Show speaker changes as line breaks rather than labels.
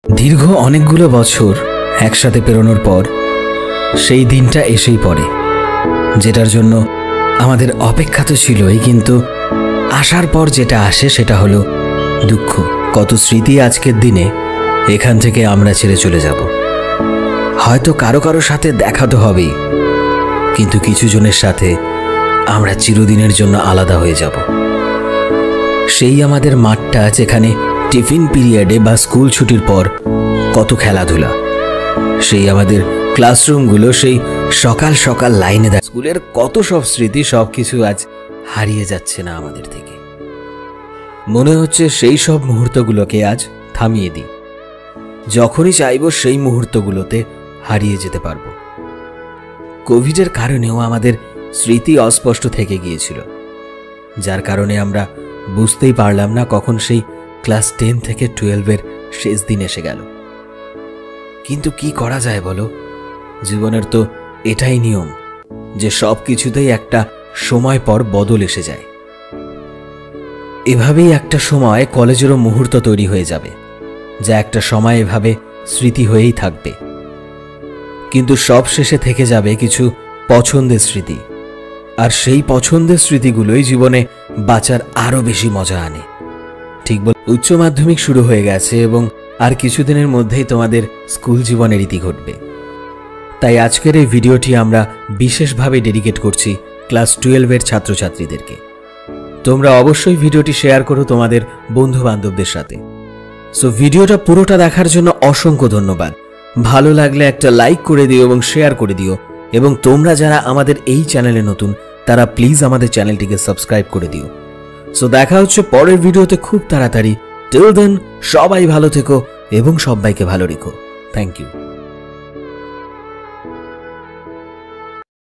দীর্ঘ অনেকগুলো বছর একসাথে পেরোনোর পর সেই দিনটা এসেই পড়ে, যেটার জন্য আমাদের অপেক্ষা তো ছিলই, কিন্তু আসার পর যেটা আসে সেটা হলো দুঃখ। কত স্মৃতি আজকের দিনে এখান থেকে আমরা ছেড়ে চলে যাব। হয়তো কারো কারো সাথে দেখা তো হবেই, কিন্তু কিছু জনের সাথে আমরা চিরদিনের জন্য আলাদা হয়ে যাব। সেই আমাদের মাঠটা, যেখানে টিফিন পিরিয়ডে বা স্কুল ছুটির পর কত খেলাধুলা, সেই আমাদের ক্লাসরুমগুলো, সেই সকাল সকাল লাইনে দেয়, স্কুলের কত সব স্মৃতি, সব কিছু আজ হারিয়ে যাচ্ছে না আমাদের থেকে। মনে হচ্ছে সেই সব মুহূর্তগুলোকে আজ থামিয়ে দিই, যখনই চাইব সেই মুহূর্তগুলোতে হারিয়ে যেতে পারবো। কোভিডের কারণেও আমাদের স্মৃতি অস্পষ্ট থেকে গিয়েছিল, যার কারণে আমরা বুঝতেই পারলাম না কখন সেই ক্লাস 10 থেকে 12-এর শেষ দিন এসে গেল। কিন্তু কি করা যায় বলো, জীবনের তো এটাই নিয়ম যে সব কিছুতেই একটা সময় পর বদল এসে যায়। এভাবেই একটা সময় কলেজেরও মুহূর্ত তৈরি হয়ে যাবে, যা একটা সময় এভাবে স্মৃতি হয়েই থাকবে। কিন্তু সব শেষে থেকে যাবে কিছু পছন্দের স্মৃতি, আর সেই পছন্দের স্মৃতিগুলোই জীবনে বাঁচার আরো বেশি মজা আনে। ঠিক বল, উচ্চ মাধ্যমিক শুরু হয়ে গেছে এবং আর কিছুদিনের মধ্যেই তোমাদের স্কুল জীবনের ইতি ঘটবে। তাই আজকের এই ভিডিওটি আমরা বিশেষভাবে ডেডিকেট করছি ক্লাস 12-এর ছাত্রছাত্রীদেরকে। তোমরা অবশ্যই ভিডিওটি শেয়ার করো তোমাদের বন্ধু বান্ধবদের সাথে। সো ভিডিওটা পুরোটা দেখার জন্য অসংখ্য ধন্যবাদ। ভালো লাগলে একটা লাইক করে দিও এবং শেয়ার করে দিও, এবং তোমরা যারা আমাদের এই চ্যানেলে নতুন তারা প্লিজ আমাদের চ্যানেলটিকে সাবস্ক্রাইব করে দিও। সো দেখা হচ্ছে পরের ভিডিওতে খুব তাড়াতাড়ি। টিল দেন সবাই ভালো থেকো এবং সবাইকে ভালো রেখো। Thank you.